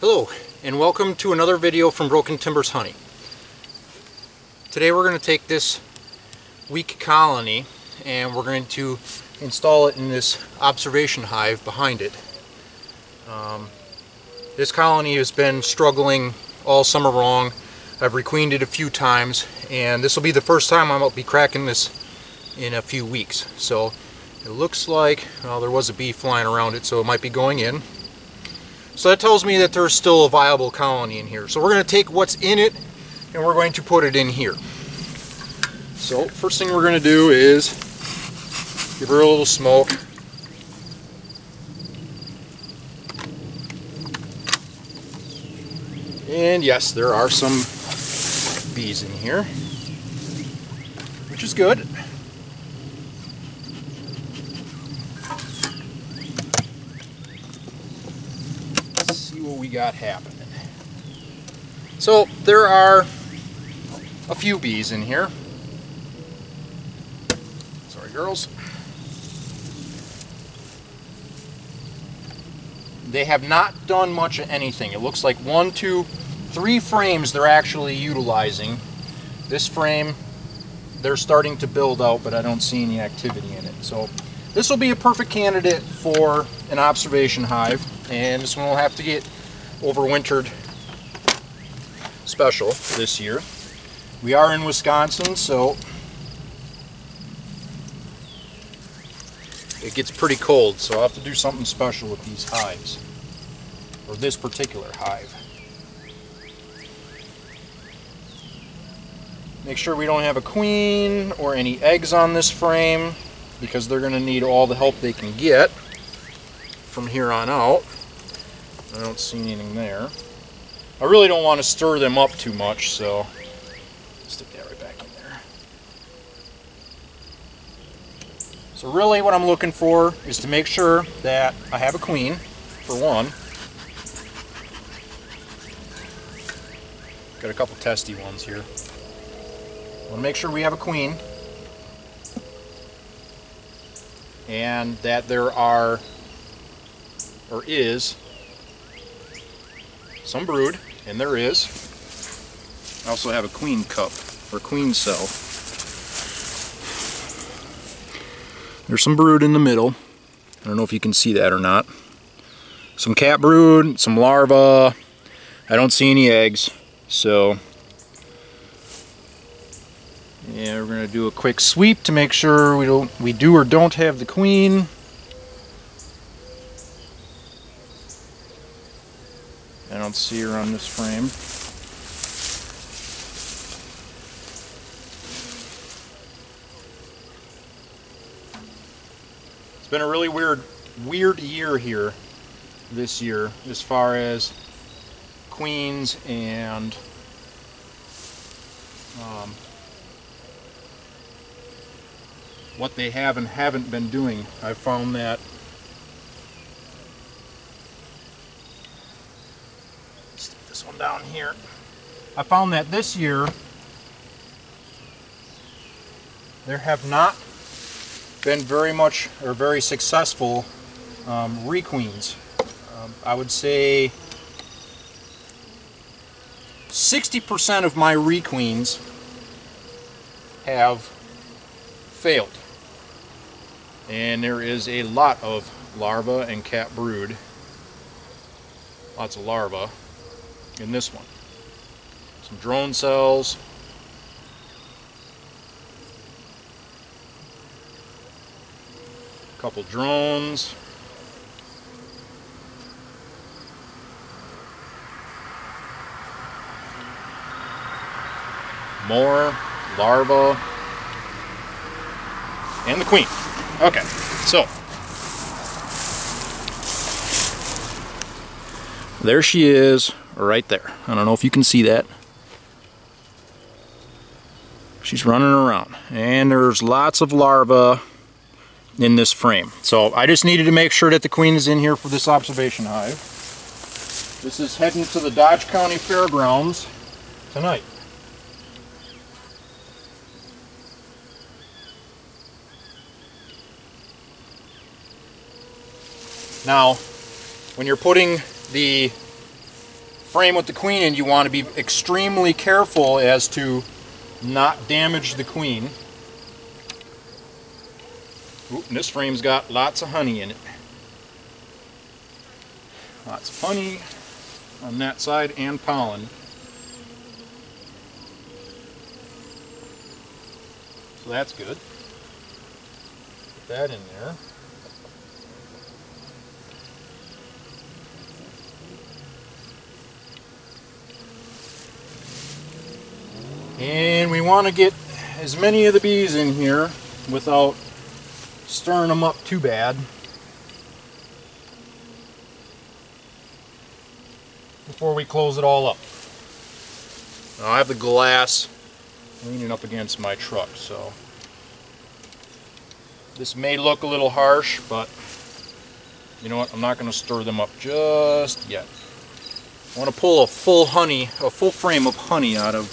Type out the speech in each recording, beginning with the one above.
Hello, and welcome to another video from Broken Timbers Honey. Today we're going to take this weak colony and we're going to install it in this observation hive behind it. This colony has been struggling all summer long. I've requeened it a few times, and this will be the first time I'll be cracking this in a few weeks. So it looks like, well, there was a bee flying around it, so it might be going in. So that tells me that there's still a viable colony in here. So we're going to take what's in it and we're going to put it in here. So first thing we're going to do is give her a little smoke. And yes, there are some bees in here, which is good. What we got happening. So there are a few bees in here. Sorry, girls. They have not done much of anything. It looks like 1, 2, 3 frames they're actually utilizing. This frame they're starting to build out, but I don't see any activity in it. So this will be a perfect candidate for an observation hive, and this one will have to get overwintered special this year. We are in Wisconsin, so it gets pretty cold, so I'll have to do something special with these hives, or this particular hive. Make sure we don't have a queen or any eggs on this frame, because they're going to need all the help they can get from here on out. I don't see anything there. I really don't want to stir them up too much, so stick that right back in there. So really what I'm looking for is to make sure that I have a queen, for one. Got a couple testy ones here. I want to make sure we have a queen, and that there are, or is, some brood, and there is. I also have a queen cup, or queen cell. There's some brood in the middle. I don't know if you can see that or not. Some cat brood, some larvae. I don't see any eggs, so yeah, we're going to do a quick sweep to make sure we do or don't have the queen. I don't see her on this frame. It's been a really weird year here this year as far as queens and what they have and haven't been doing. I found that one down here. I found that this year there have not been very much or very successful requeens. I would say 60% of my requeens have failed, and there is a lot of larvae and cat brood, lots of larvae in this one. Some drone cells. A couple drones. More larvae. And the queen. Okay, so there she is, right there. I don't know if you can see that. She's running around, and there's lots of larvae in this frame. So I just needed to make sure that the queen is in here for this observation hive. This is heading to the Dodge County Fairgrounds tonight. Now, when you're putting the frame with the queen in, you want to be extremely careful as to not damage the queen. Ooh, and this frame's got lots of honey in it. Lots of honey on that side and pollen. So that's good. Put that in there. And we want to get as many of the bees in here without stirring them up too bad before we close it all up. Now I have the glass leaning up against my truck, so this may look a little harsh, but you know what, I'm not going to stir them up just yet. I want to pull a full frame of honey out of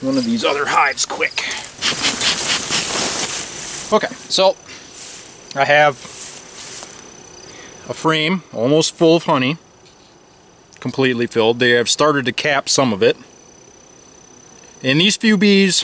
one of these other hives quick. Okay, so I have a frame almost full of honey, completely filled. They have started to cap some of it. And these few bees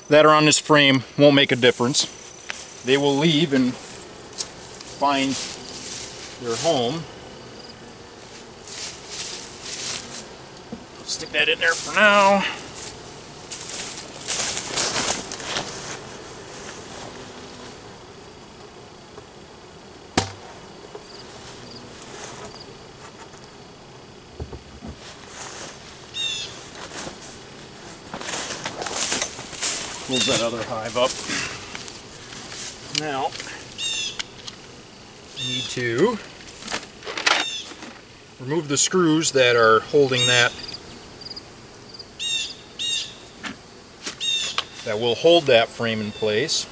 that are on this frame won't make a difference. They will leave and find their home. Stick that in there for now. Close that other hive up. Now, I need to remove the screws that are holding that will hold that frame in place.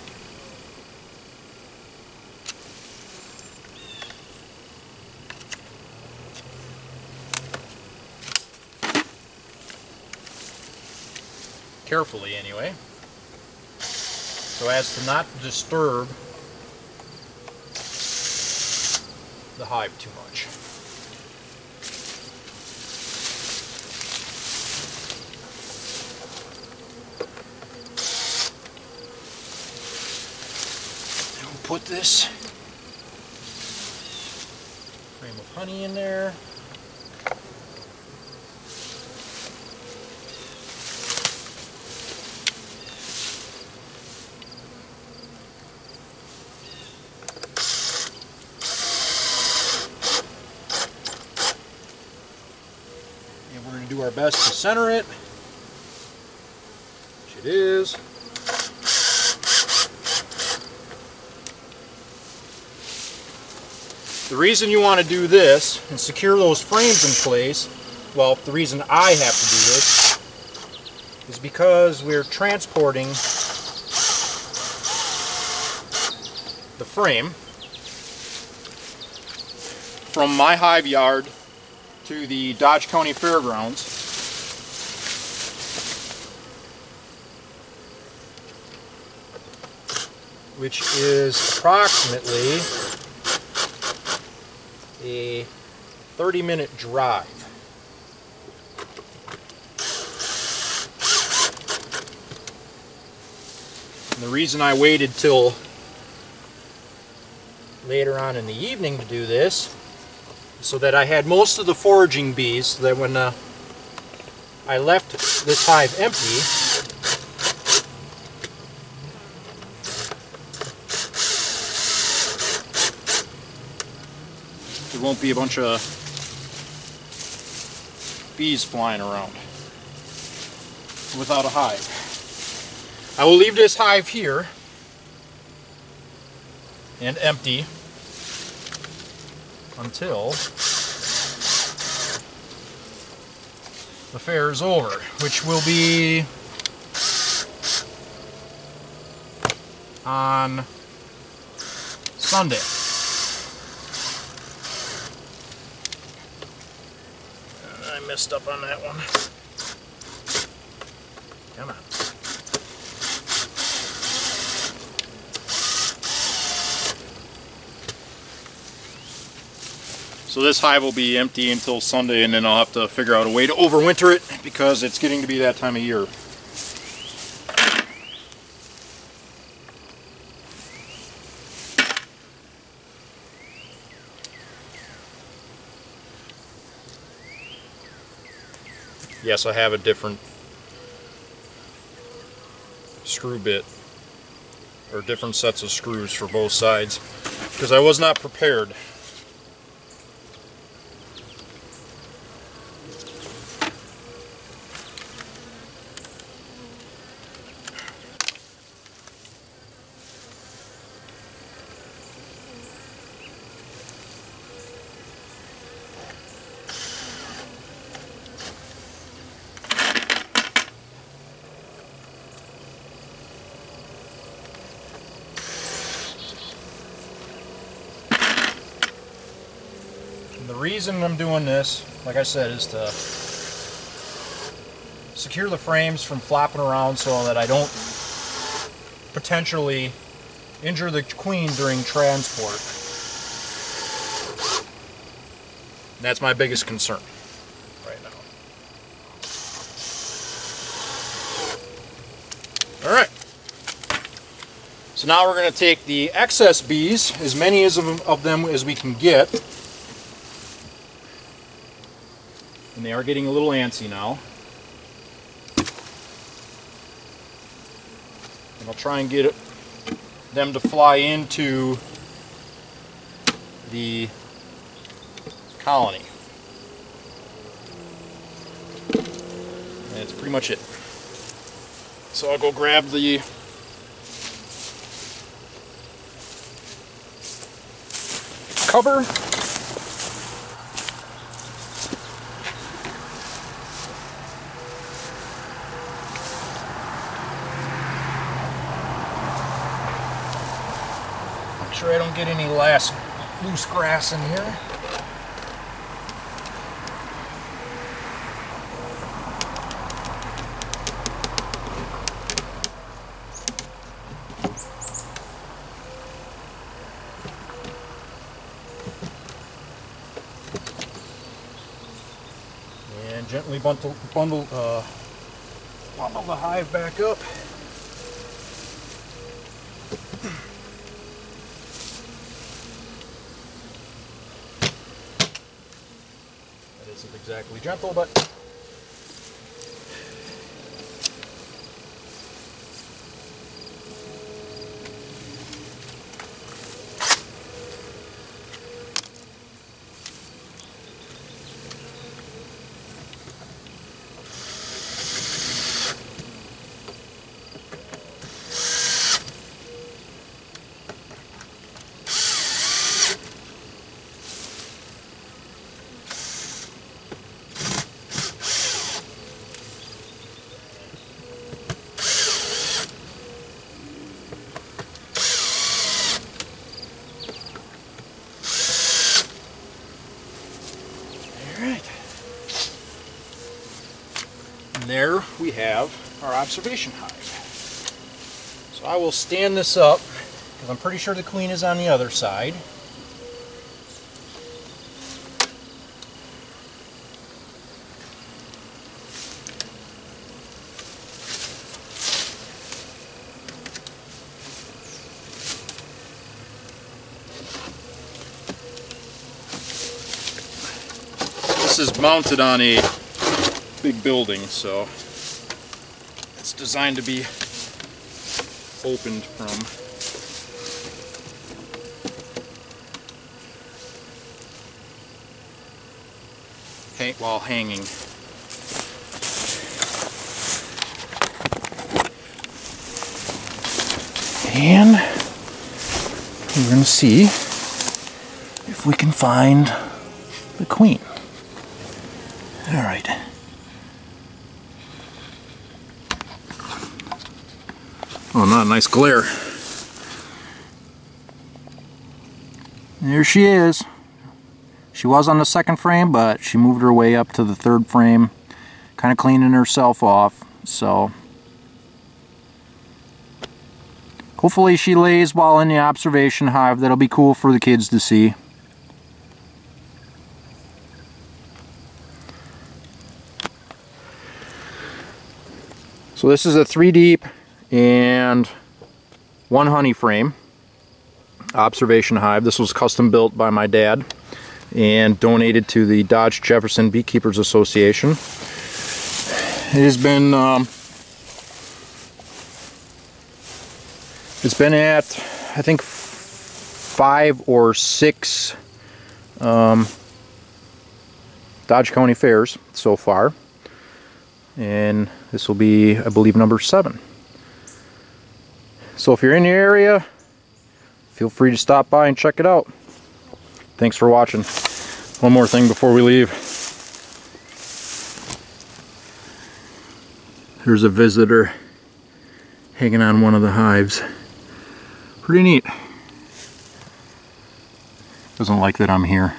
Carefully anyway, so as to not disturb the hive too much. And we'll put this frame of honey in there. Do our best to center it, which it is. The reason you want to do this and secure those frames in place, well, the reason I have to do this is because we're transporting the frame from my hive yard to the Dodge County Fairgrounds. Which is approximately a 30-minute drive. And the reason I waited till later on in the evening to do this, so that I had most of the foraging bees, so that when I left this hive empty, there won't be a bunch of bees flying around without a hive. I will leave this hive here and empty until the fair is over, which will be on Sunday. I messed up on that one. Come on. So this hive will be empty until Sunday, and then I'll have to figure out a way to overwinter it because it's getting to be that time of year. Yes, I have a different screw bit, or different sets of screws for both sides, because I was not prepared. And the reason I'm doing this, like I said, is to secure the frames from flopping around so that I don't potentially injure the queen during transport. And that's my biggest concern right now. Alright. So now we're going to take the excess bees, as many of them as we can get. And they are getting a little antsy now. And I'll try and get them to fly into the colony. And that's pretty much it. So I'll go grab the cover. Make sure I don't get any last loose grass in here. And gently bundle the hive back up. That isn't exactly gentle, but and there we have our observation hive. So I will stand this up because I'm pretty sure the queen is on the other side. This is mounted on a big building, so it's designed to be opened from while hanging. And we're going to see if we can find the queen. All right. Oh, not a nice glare. There she is. She was on the second frame, but she moved her way up to the third frame, kind of cleaning herself off. So hopefully she lays while in the observation hive. That'll be cool for the kids to see. So this is a 3 deep and 1 honey frame observation hive. This was custom built by my dad and donated to the Dodge Jefferson Beekeepers Association. It has been it's been at, I think, 5 or 6 Dodge County fairs so far, and this will be, I believe, number 7. So if you're in the area, feel free to stop by and check it out. Thanks for watching. One more thing before we leave. There's a visitor hanging on one of the hives. Pretty neat. Doesn't like that I'm here.